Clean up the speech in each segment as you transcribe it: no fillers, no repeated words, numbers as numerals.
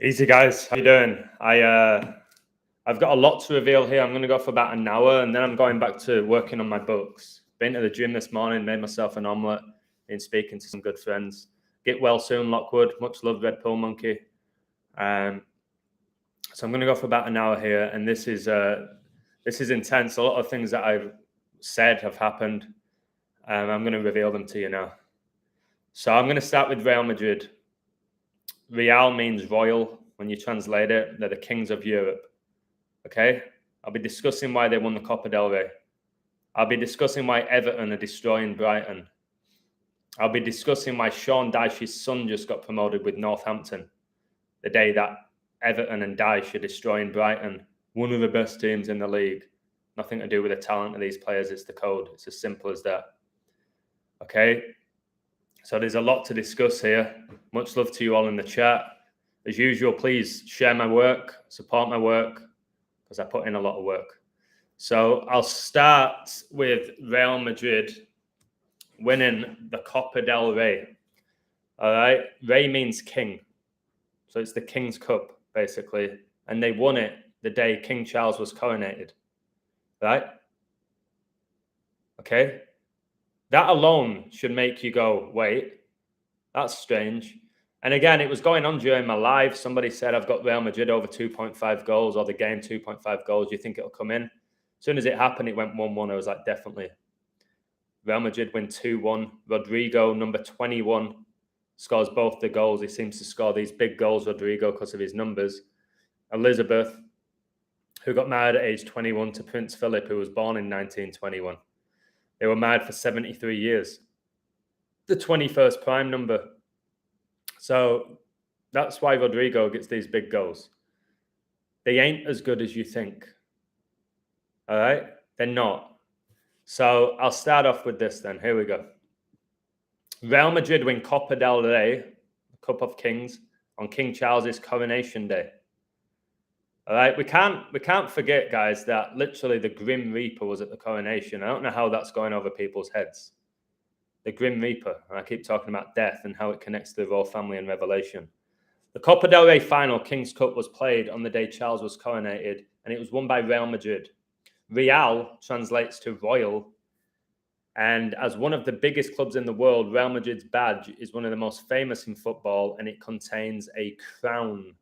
Easy guys, how you doing? I've got a lot to reveal here. I'm going to go for about an hour, and then I'm going back to working on my books. Been to the gym this morning, made myself an omelette, been speaking to some good friends. Get well soon, Lockwood. Much love, Red Pill Monkey. So I'm going to go for about an hour here, and this is intense. A lot of things that I've said have happened. I'm going to reveal them to you now. So I'm going to start with Real Madrid. Real means royal. When you translate it, they're the kings of Europe. Okay? I'll be discussing why they won the Copa del Rey. I'll be discussing why Everton are destroying Brighton. I'll be discussing why Sean Dyche's son just got promoted with Northampton. The day that Everton and Dyche are destroying Brighton. One of the best teams in the league. Nothing to do with the talent of these players. It's the code. It's as simple as that. Okay? So there's a lot to discuss here. Much love to you all in the chat. As usual, please share my work, support my work, because I put in a lot of work. So I'll start with Real Madrid winning the Copa del Rey. All right? Rey means king. So it's the King's Cup, basically. And they won it the day King Charles was coronated. Right? Okay? That alone should make you go, wait, that's strange. And again, it was going on during my live. Somebody said, I've got Real Madrid over 2.5 goals, or the game 2.5 goals. Do you think it'll come in? As soon as it happened, it went 1-1. I was like, definitely. Real Madrid win 2-1. Rodrigo, number 21, scores both the goals. He seems to score these big goals, Rodrigo, because of his numbers. Elizabeth, who got married at age 21 to Prince Philip, who was born in 1921. They were married for 73 years. The 21st prime number. So that's why Rodrigo gets these big goals. They ain't as good as you think. All right? They're not. So I'll start off with this then. Here we go. Real Madrid win Copa del Rey, Cup of Kings, on King Charles's coronation day. All right, we can't forget, guys, that literally the Grim Reaper was at the coronation. I don't know how that's going over people's heads. The Grim Reaper, and I keep talking about death and how it connects to the royal family and Revelation. The Copa del Rey final, King's Cup, was played on the day Charles was coronated, and it was won by Real Madrid. Real translates to royal, and as one of the biggest clubs in the world, Real Madrid's badge is one of the most famous in football, and it contains a crown.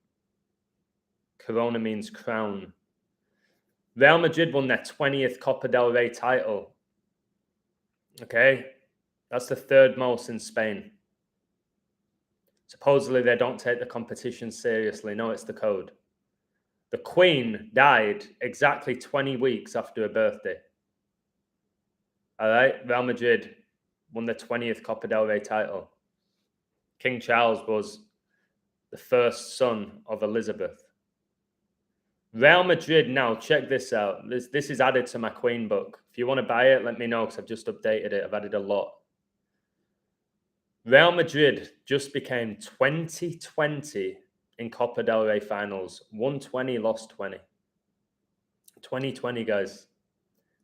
Corona means crown. Real Madrid won their 20th Copa del Rey title. Okay? That's the third most in Spain. Supposedly, they don't take the competition seriously. No, it's the code. The Queen died exactly 20 weeks after her birthday. All right? Real Madrid won the 20th Copa del Rey title. King Charles was the first son of Elizabeth. Real Madrid now, check this out. This is added to my Queen book. If you want to buy it, let me know because I've just updated it. I've added a lot. Real Madrid just became 2020 in Copa del Rey finals. Won 20, lost 20. 2020, guys.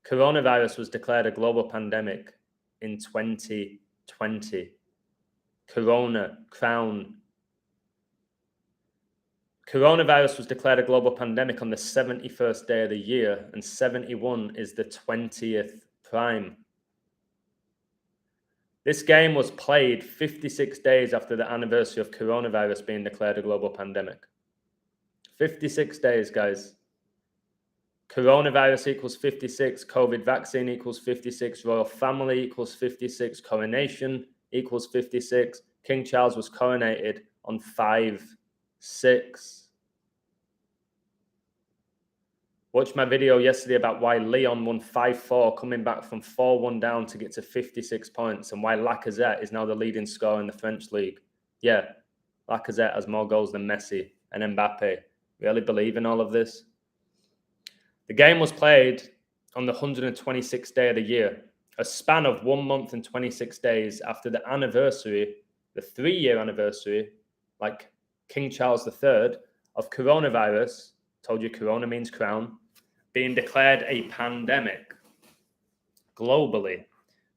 Coronavirus was declared a global pandemic in 2020. Corona, crown. Coronavirus was declared a global pandemic on the 71st day of the year, and 71 is the 20th prime. This game was played 56 days after the anniversary of coronavirus being declared a global pandemic. 56 days, guys. Coronavirus equals 56, COVID vaccine equals 56, royal family equals 56, coronation equals 56. King Charles was coronated on 5/6. Watched my video yesterday about why Lyon won 5-4, coming back from 4-1 down to get to 56 points, and why Lacazette is now the leading scorer in the French league. Yeah, Lacazette has more goals than Messi and Mbappe. Really believe in all of this? The game was played on the 126th day of the year, a span of 1 month and 26 days after the anniversary, the 3-year anniversary, like King Charles III, of coronavirus. Told you corona means crown. Being declared a pandemic globally.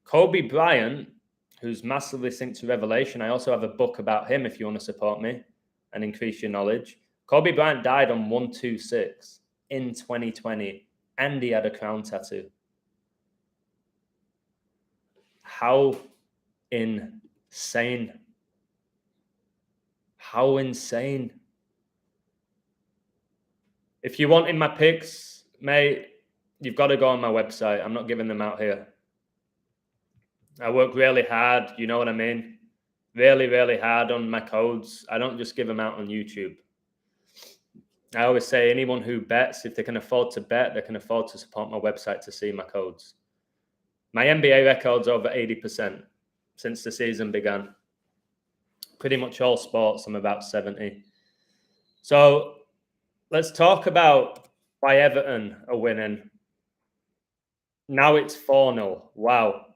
Kobe Bryant, who's massively synced to Revelation. I also have a book about him if you want to support me and increase your knowledge. Kobe Bryant died on 1/26 in 2020, and he had a crown tattoo. How insane. How insane. If you want in my picks, mate, you've got to go on my website. I'm not giving them out here. I work really hard. You know what I mean? Really, really hard on my codes. I don't just give them out on YouTube. I always say anyone who bets, if they can afford to bet, they can afford to support my website to see my codes. My NBA record's over 80% since the season began. Pretty much all sports, I'm about 70. So let's talk about why Everton are winning. Now it's 4-0. Wow.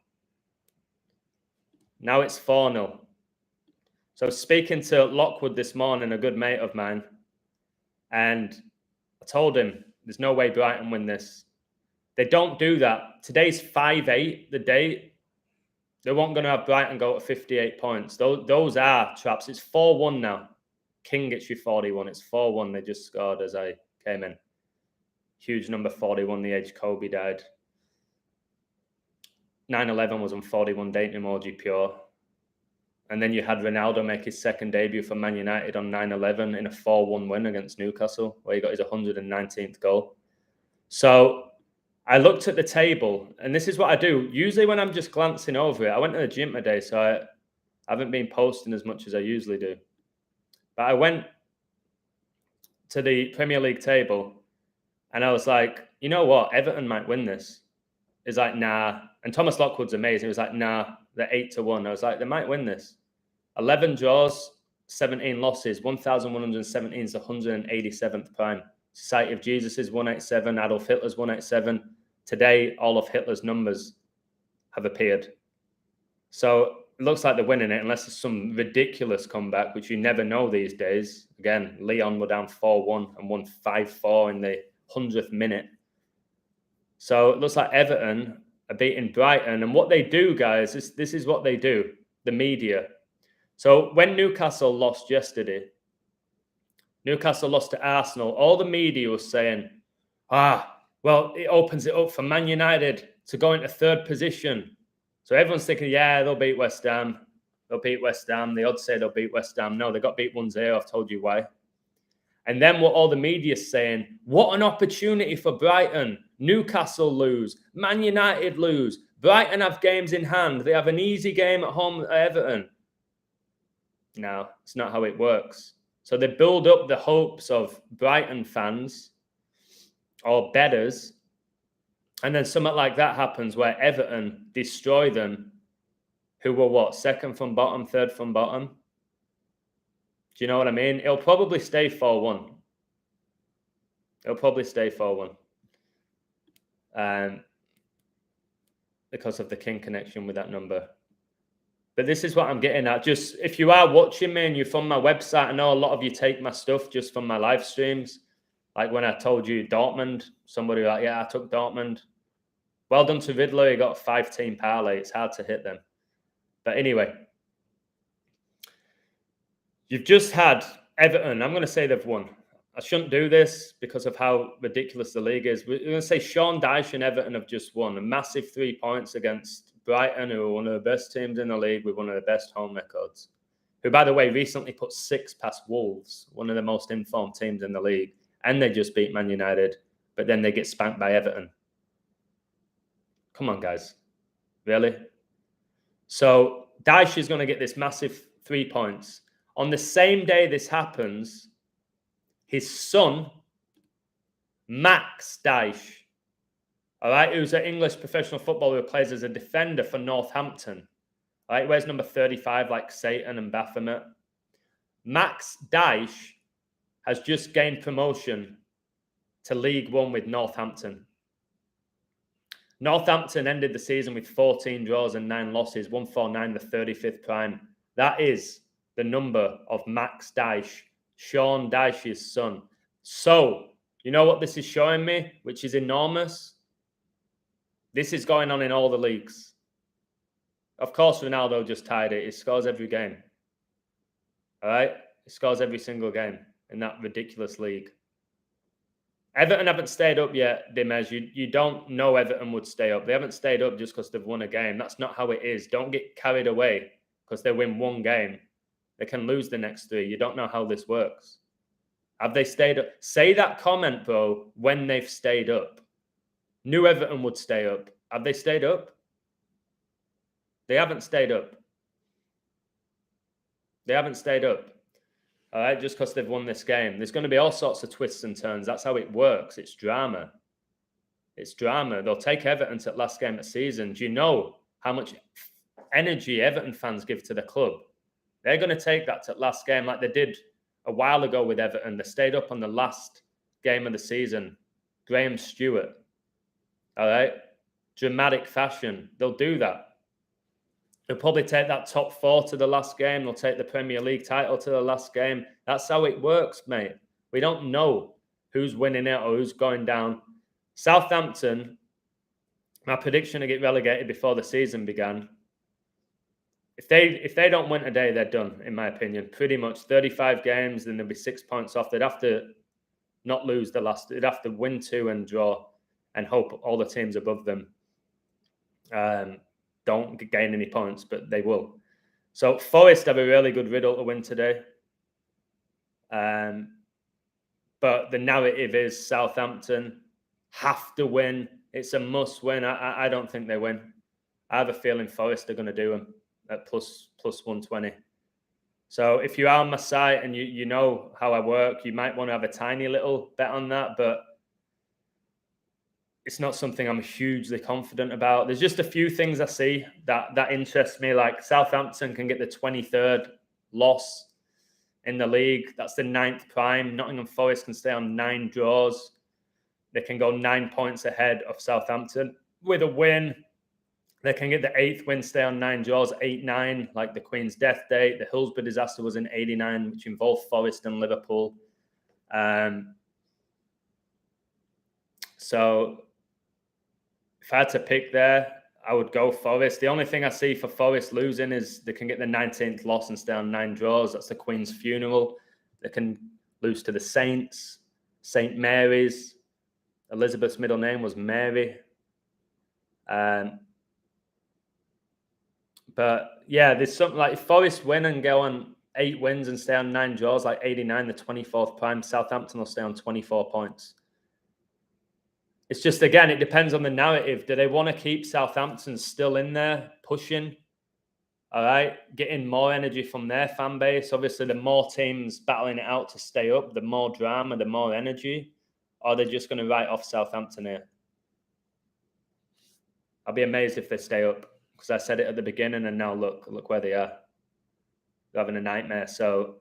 Now it's 4-0. So speaking to Lockwood this morning, a good mate of mine, and I told him, there's no way Brighton win this. They don't do that. Today's 5-8, the date. They weren't going to have Brighton go to 58 points. Those are traps. It's 4-1 now. King gets you 41. It's 4-1. They just scored as I came in. Huge number 41, the age Kobe died. 9/11 was on 41, dating emoji pure. And then you had Ronaldo make his second debut for Man United on 9/11 in a 4-1 win against Newcastle, where he got his 119th goal. So I looked at the table, and this is what I do. Usually when I'm just glancing over it, I went to the gym today, so I haven't been posting as much as I usually do. But I went to the Premier League table, and I was like, you know what? Everton might win this. It's like, nah. And Thomas Lockwood's amazing. He was like, nah, they're 8-1. I was like, they might win this. 11 draws, 17 losses. 1,117 is the 187th prime. Society of Jesus is 187. Adolf Hitler's 187. Today, all of Hitler's numbers have appeared. So it looks like they're winning it, unless there's some ridiculous comeback, which you never know these days. Again, Lyon were down 4-1 and won 5-4 in the 100th minute. So it looks like Everton are beating Brighton. And what they do, guys, this is what they do, the media. So when Newcastle lost yesterday, Newcastle lost to Arsenal, all the media was saying, well, it opens it up for Man United to go into third position. So everyone's thinking, yeah, they'll beat West Ham. They'll beat West Ham. The odds say they'll beat West Ham. No, they got beat 1-0. I've told you why. And then what all the media's saying, what an opportunity for Brighton. Newcastle lose. Man United lose. Brighton have games in hand. They have an easy game at home at Everton. No, it's not how it works. So they build up the hopes of Brighton fans or bettors, and then something like that happens where Everton destroy them, who were what, second from bottom, third from bottom? Do you know what I mean? It'll probably stay 4-1. It'll probably stay 4-1. Because of the King connection with that number. But this is what I'm getting at. Just if you are watching me and you're from my website, I know a lot of you take my stuff just from my live streams. Like when I told you Dortmund, somebody was like, yeah, I took Dortmund. Well done to Riddler. He got a 5-team parlay. It's hard to hit them. But anyway, you've just had Everton. I'm going to say they've won. I shouldn't do this because of how ridiculous the league is. We're going to say Sean Dyche and Everton have just won a massive 3 points against Brighton, who are one of the best teams in the league with one of the best home records, who, by the way, recently put 6 past Wolves, one of the most informed teams in the league, and they just beat Man United, but then they get spanked by Everton. Come on, guys. Really? So Dyche is going to get this massive 3 points. On the same day this happens, his son, Max Dyche, all right, who's an English professional footballer who plays as a defender for Northampton. All right, wears number 35 like Satan and Baphomet. Max Dyche has just gained promotion to League One with Northampton. Northampton ended the season with 14 draws and 9 losses, 149, the 35th prime. That is the number of Max Dyche, Sean Dyche's son. So, you know what this is showing me, which is enormous? This is going on in all the leagues. Of course, Ronaldo just tied it. He scores every game. All right? He scores every single game. in that ridiculous league. Everton haven't stayed up yet, Dimez. You don't know Everton would stay up. They haven't stayed up just because they've won a game. That's not how it is. Don't get carried away because they win one game. They can lose the next 3. You don't know how this works. Have they stayed up? Say that comment, bro, when they've stayed up. Knew Everton would stay up. Have they stayed up? They haven't stayed up. They haven't stayed up. All right, just because they've won this game. There's going to be all sorts of twists and turns. That's how it works. It's drama. It's drama. They'll take Everton to the last game of the season. Do you know how much energy Everton fans give to the club? They're going to take that to the last game like they did a while ago with Everton. They stayed up on the last game of the season. Graham Stewart. All right? Dramatic fashion. They'll do that. They'll probably take that top 4 to the last game. They'll take the Premier League title to the last game. That's how it works, mate. We don't know who's winning it or who's going down. Southampton, my prediction to get relegated before the season began. If they don't win today, they're done, in my opinion. Pretty much 35 games, then there'll be 6 points off. They'd have to not lose the last. They'd have to win 2 and draw and hope all the teams above them don't gain any points, but they will. So Forest have a really good riddle to win today. But the narrative is Southampton have to win. It's a must win. I don't think they win. I have a feeling Forest are going to do them at plus 120. So if you are on my site and you know how I work, you might want to have a tiny little bet on that, but it's not something I'm hugely confident about. There's just a few things I see that interest me. Like Southampton can get the 23rd loss in the league. That's the 9th prime. Nottingham Forest can stay on 9 draws. They can go 9 points ahead of Southampton. With a win, they can get the 8th win, stay on 9 draws, 8-9, like the Queen's death date. The Hillsborough disaster was in 89, which involved Forest and Liverpool. So if I had to pick there, I would go Forest. The only thing I see for Forest losing is they can get the 19th loss and stay on 9 draws. That's the Queen's funeral. They can lose to the Saints, St. Mary's. Elizabeth's middle name was Mary. But yeah, there's something like if Forest win and go on 8 wins and stay on 9 draws, like 89, the 24th prime, Southampton will stay on 24 points. It's just, again, it depends on the narrative. Do they want to keep Southampton still in there, pushing? All right, getting more energy from their fan base. Obviously, the more teams battling it out to stay up, the more drama, the more energy. Or they're just going to write off Southampton here. I'll be amazed if they stay up because I said it at the beginning, and now look where they are. They're having a nightmare. So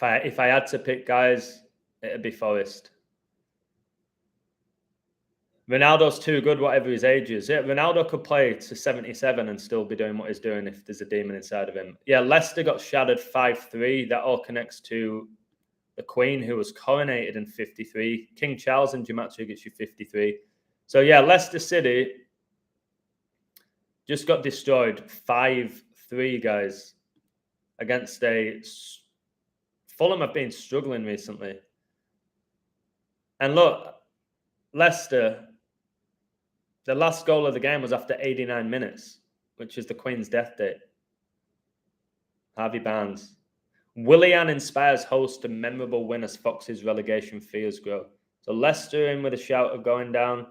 if I had to pick guys, it'd be Forest. Ronaldo's too good, whatever his age is. Yeah, Ronaldo could play to 77 and still be doing what he's doing if there's a demon inside of him. Yeah, Leicester got shattered 5-3. That all connects to the Queen, who was coronated in 53. King Charles in Gematria gets you 53. So, yeah, Leicester City just got destroyed 5-3, guys, against a... Fulham have been struggling recently. And look, Leicester... The last goal of the game was after 89 minutes, which is the Queen's death date. Harvey Barnes. Willian inspires host to memorable win as Fox's relegation fears grow. So Leicester in with a shout of going down.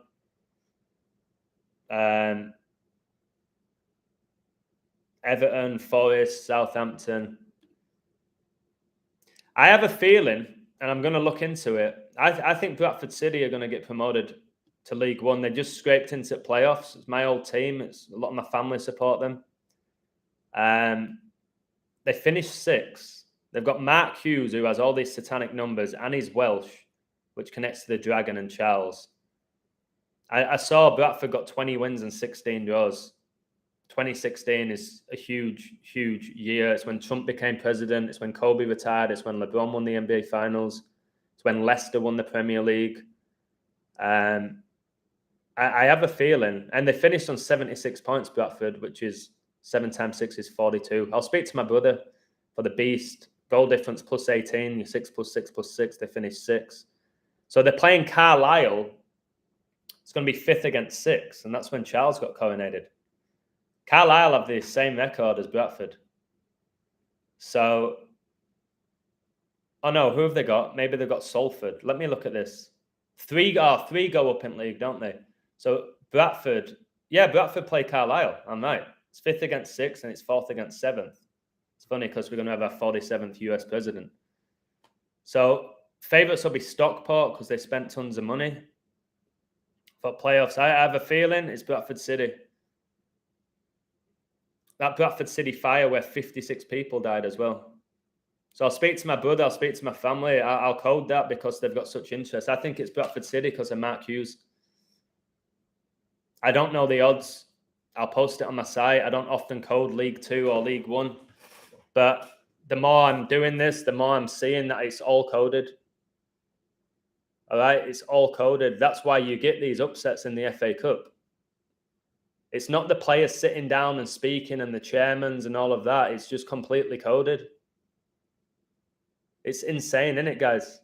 Everton, Forest, Southampton. I have a feeling, and I'm going to look into it, I think Bradford City are going to get promoted to League One. They just scraped into playoffs. It's my old team. It's a lot of my family support them. They finished 6th. They've got Mark Hughes, who has all these satanic numbers, and he's Welsh, which connects to the Dragon and Charles. I saw Bradford got 20 wins and 16 draws. 2016 is a huge, huge year. It's when Trump became president. It's when Kobe retired. It's when LeBron won the NBA Finals. It's when Leicester won the Premier League. I have a feeling, and they finished on 76 points, Bradford, which is 7 times 6 is 42. I'll speak to my brother for the Beast. Goal difference plus 18. You're 6 plus 6 plus 6. They finished 6. So they're playing Carlisle. It's going to be 5th against 6th, and that's when Charles got coronated. Carlisle have the same record as Bradford. So, oh no, who have they got? Maybe they've got Salford. Let me look at this. 3 go up in league, don't they? So Bradford play Carlisle. I'm right. It's 5th against 6th, and it's 4th against 7th. It's funny because we're going to have our 47th US president. So favourites will be Stockport because they spent tons of money for playoffs. I have a feeling it's Bradford City. That Bradford City fire where 56 people died as well. So I'll speak to my brother, I'll speak to my family. I'll code that because they've got such interest. I think it's Bradford City because of Mark Hughes. I don't know the odds. I'll post it on my site. I don't often code League 2 or League 1. But the more I'm doing this, the more I'm seeing that it's all coded. All right? It's all coded. That's why you get these upsets in the FA Cup. It's not the players sitting down and speaking and the chairmans and all of that. It's just completely coded. It's insane, isn't it, guys?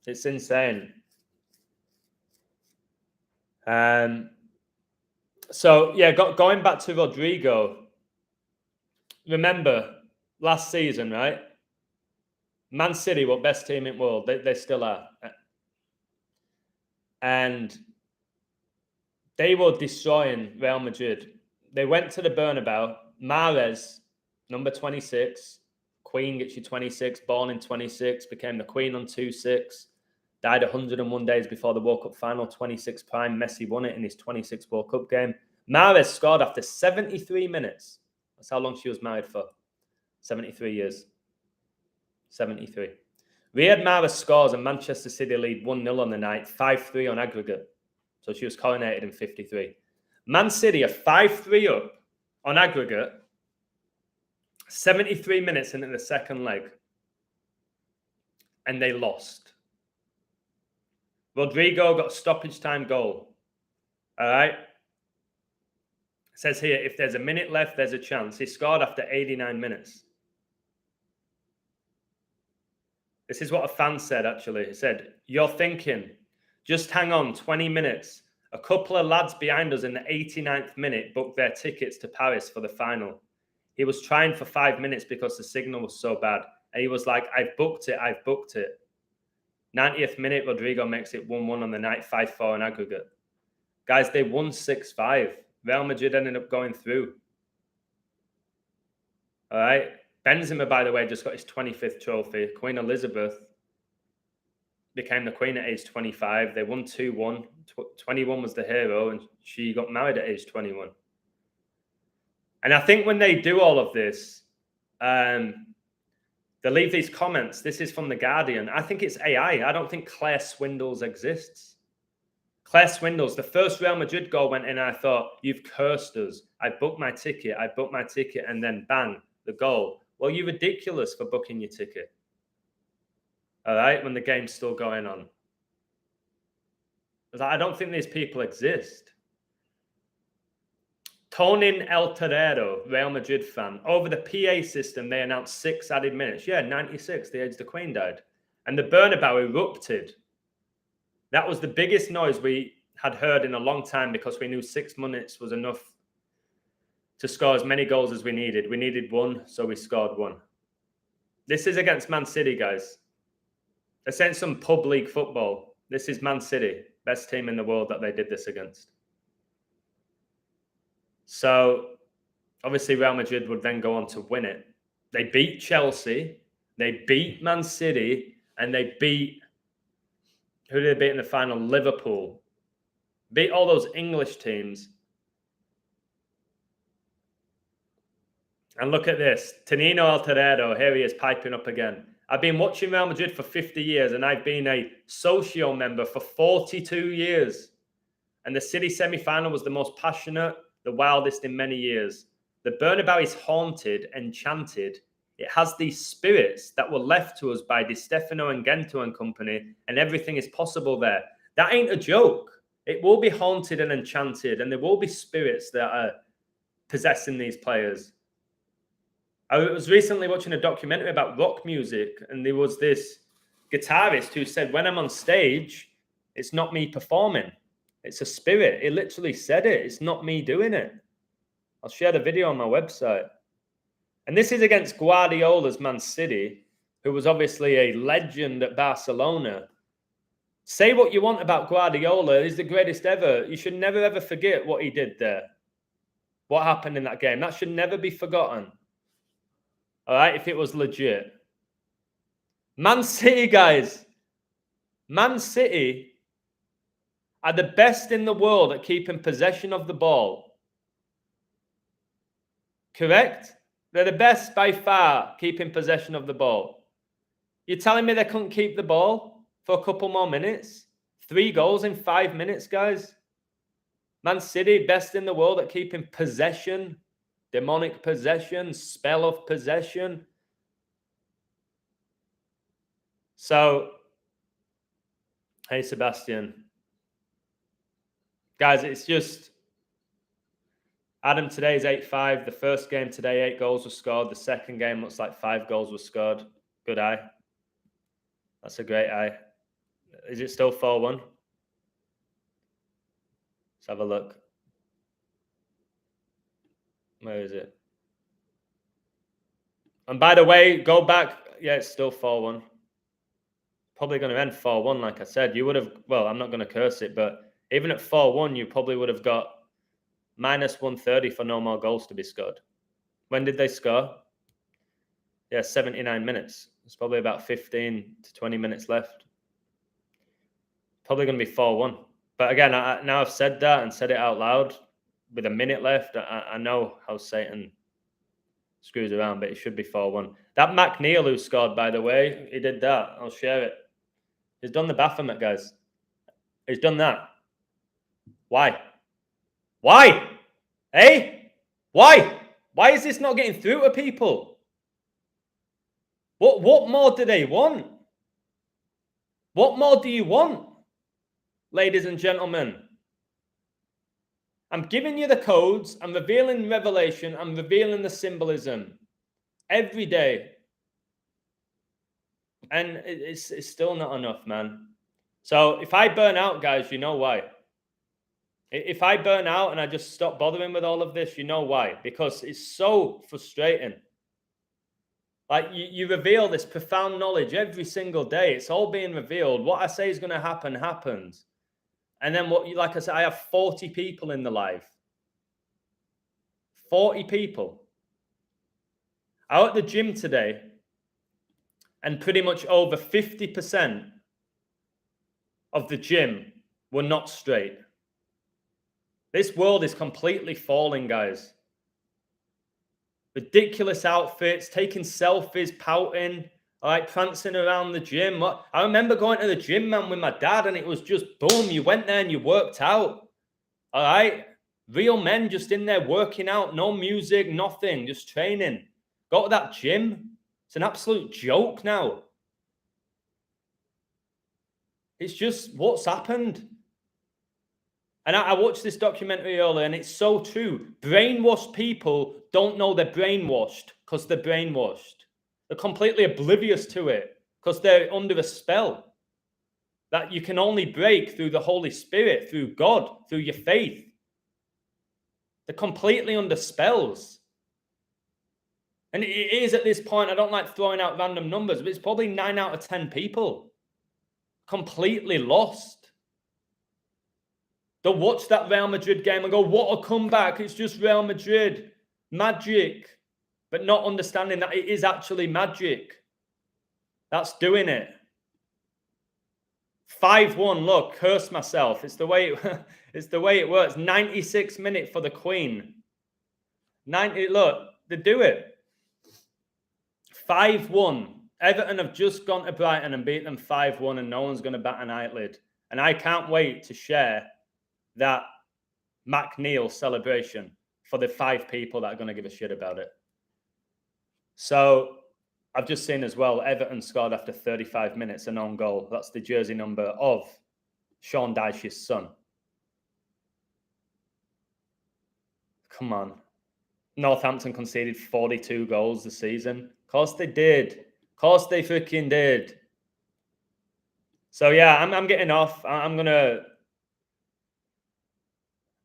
It's insane. So, yeah, going back to Rodrigo. Remember, last season, right? Man City were best team in the world. They still are. And they were destroying Real Madrid. They went to the Bernabeu. Mahrez, number 26. Queen gets you 26. Born in 26. Became the Queen on 2-6. Died 101 days before the World Cup final. 26 prime. Messi won it in his 26th World Cup game. Mahrez scored after 73 minutes. That's how long she was married for. 73 years. 73. Riyad Mahrez scores and Manchester City lead 1-0 on the night. 5-3 on aggregate. So she was coronated in 53. Man City are 5-3 up on aggregate. 73 minutes into the second leg. And they lost. Rodrigo got a stoppage time goal. All right. It says here, if there's a minute left, there's a chance. He scored after 89 minutes. This is what a fan said, actually. He said, you're thinking, just hang on 20 minutes. A couple of lads behind us in the 89th minute booked their tickets to Paris for the final. He was trying for 5 minutes because the signal was so bad. And he was like, I've booked it. 90th minute, Rodrigo makes it 1-1 on the night, 5-4 on aggregate. Guys, they won 6-5. Real Madrid ended up going through. All right. Benzema, by the way, just got his 25th trophy. Queen Elizabeth became the Queen at age 25. They won 2-1. 21 was the hero, and she got married at age 21. And I think when they do all of this, they leave these comments. This is from The Guardian. I think it's AI. I don't think Claire Swindles exists. Claire Swindles, the first Real Madrid goal went in, and I thought, you've cursed us. I booked my ticket, and then bang, the goal. Well, you're ridiculous for booking your ticket. All right, when the game's still going on. I don't think these people exist. Tonin El Torero, Real Madrid fan. Over the PA system, they announced 6 added minutes. Yeah, 96, the age the Queen died. And the Bernabeu erupted. That was the biggest noise we had heard in a long time because we knew 6 minutes was enough to score as many goals as we needed. We needed 1, so we scored 1. This is against Man City, guys. They're saying some pub league football. This is Man City, best team in the world that they did this against. So, obviously, Real Madrid would then go on to win it. They beat Chelsea, they beat Man City, and they beat, who did they beat in the final? Liverpool. Beat all those English teams. And look at this. Tonino Alterado, here he is piping up again. I've been watching Real Madrid for 50 years, and I've been a Socio member for 42 years. And the City semi-final was the most passionate, the wildest in many years. The Bernabeu is haunted, enchanted. It has these spirits that were left to us by Di Stefano and Gento and company, and everything is possible there. That ain't a joke. It will be haunted and enchanted, and there will be spirits that are possessing these players. I was recently watching a documentary about rock music, and there was this guitarist who said, when I'm on stage, it's not me performing. It's a spirit. He literally said it. It's not me doing it. I'll share the video on my website. And this is against Guardiola's Man City, who was obviously a legend at Barcelona. Say what you want about Guardiola. He's the greatest ever. You should never, ever forget what he did there. What happened in that game. That should never be forgotten. All right, if it was legit. Man City, guys. Man City are the best in the world at keeping possession of the ball. Correct? They're the best by far keeping possession of the ball. You're telling me they couldn't keep the ball for a couple more minutes? 3 goals in 5 minutes, guys. Man City, best in the world at keeping possession. Demonic possession, spell of possession. So, hey, Sebastian. Guys, it's just... Adam, today is 8-5. The first game today, 8 goals were scored. The second game looks like 5 goals were scored. Good eye. That's a great eye. Is it still 4-1? Let's have a look. Where is it? And by the way, go back. Yeah, it's still 4-1. Probably going to end 4-1, like I said. You would have... Well, I'm not going to curse it, but even at 4-1, you probably would have got minus 130 for no more goals to be scored. When did they score? Yeah, 79 minutes. It's probably about 15 to 20 minutes left. Probably going to be 4-1. But again, now I've said that and said it out loud with a minute left. I know how Satan screws around, but it should be 4-1. That McNeil who scored, by the way, he did that. I'll share it. He's done the Baphomet, guys. He's done that. Why? Why? Hey? Why? Why is this not getting through to people? What more do they want? What more do you want, ladies and gentlemen? I'm giving you the codes. I'm revealing revelation. I'm revealing the symbolism every day. And it's still not enough, man. So if I burn out, guys, you know why. If I burn out and I just stop bothering with all of this, you know why. Because it's so frustrating. Like, you reveal this profound knowledge every single day. It's all being revealed. What I say is going to happen, happens. And then, like I said, I have 40 people in the live. 40 people. I was at the gym today, and pretty much over 50% of the gym were not straight. This world is completely falling, guys. Ridiculous outfits, taking selfies, pouting, all right, prancing around the gym. I remember going to the gym, man, with my dad, and it was just boom. You went there and you worked out. All right. Real men just in there working out, no music, nothing, just training. Go to that gym. It's an absolute joke now. It's just what's happened. And I watched this documentary earlier, and it's so true. Brainwashed people don't know they're brainwashed because they're brainwashed. They're completely oblivious to it because they're under a spell that you can only break through the Holy Spirit, through God, through your faith. They're completely under spells. And it is at this point, I don't like throwing out random numbers, but it's probably 9 out of 10 people completely lost. They'll watch that Real Madrid game and go, what a comeback. It's just Real Madrid. Magic. But not understanding that it is actually magic. That's doing it. 5-1. Look, curse myself. It's the way it works. 96 minute for the Queen. 90. Look, they do it. 5-1. Everton have just gone to Brighton and beat them 5-1, and no one's going to bat an eyelid. And I can't wait to share that McNeil celebration for the 5 people that are going to give a shit about it. So I've just seen as well, Everton scored after 35 minutes an own goal. That's the jersey number of Sean Dyche's son. Come on. Northampton conceded 42 goals this season. Of course they did. Of course they freaking did. So yeah, I'm getting off. I'm gonna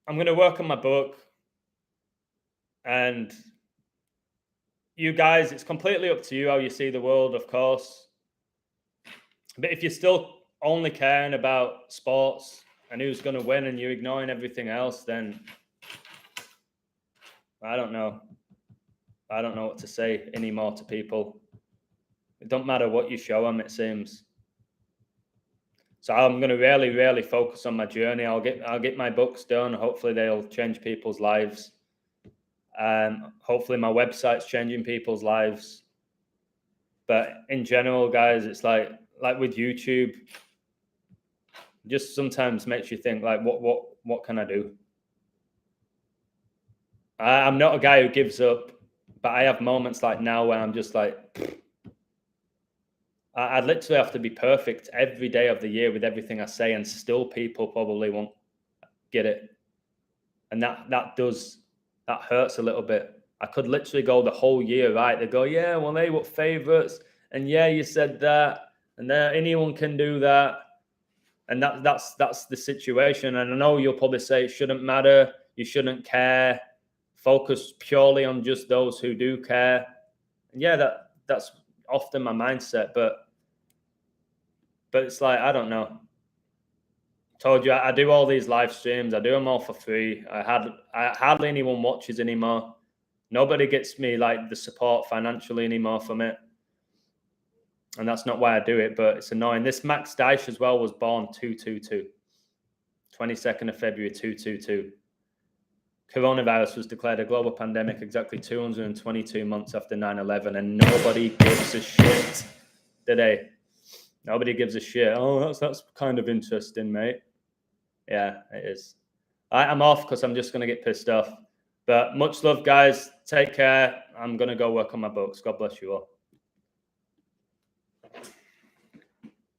work on my book, and you guys, it's completely up to you how you see the world, of course. But if you're still only caring about sports and who's going to win, and you're ignoring everything else, then I don't know. I don't know what to say anymore to people. It don't matter what you show them, it seems. So I'm going to really focus on my journey. I'll get my books done. Hopefully they'll change people's lives. Hopefully my website's changing people's lives. But in general, guys, it's like with YouTube, just sometimes makes you think, like, what can I do? I'm not a guy who gives up, but I have moments like now where I'm just like, I literally have to be perfect every day of the year with everything I say, and still people probably won't get it. And that hurts a little bit. I could literally go the whole year right. They go, yeah, well, they were favourites, and yeah, you said that, and anyone can do that, and that's the situation. And I know you'll probably say it shouldn't matter, you shouldn't care, focus purely on just those who do care. And yeah, that's often my mindset, but it's like, I don't know. Told you, I do all these live streams. I do them all for free. Hardly anyone watches anymore. Nobody gets me like the support financially anymore from it. And that's not why I do it, but it's annoying. This Max Dyche as well was born 222. 22nd of February 222. Coronavirus was declared a global pandemic exactly 222 months after 9/11, and nobody gives a shit, did they? Nobody gives a shit. Oh, that's kind of interesting, mate. Yeah, it is. I'm off because I'm just going to get pissed off. But much love, guys. Take care. I'm going to go work on my books. God bless you all.